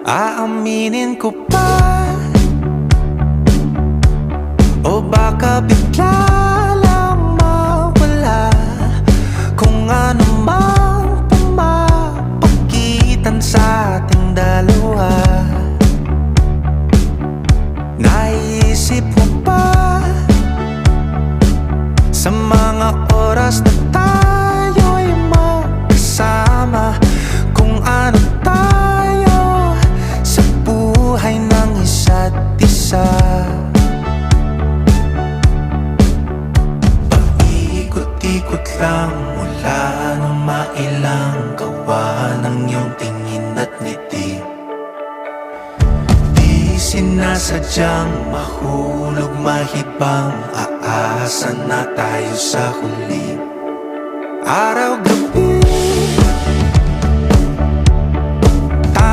Aaminin ko pa, o baka bigla lang mawala kung ano mang pumapagitan sa ating dalawa. Naisip mo ba sa mga oras na tayo'y magkasama, kung ano tayo sa buhay ng isa't isa? Paikot-ikot lang mula nung mailang gawa ng iyong tingin at ngiti. Di sinasadyang mahulog mahibang, aasa na tayo sa huli. Araw-gabi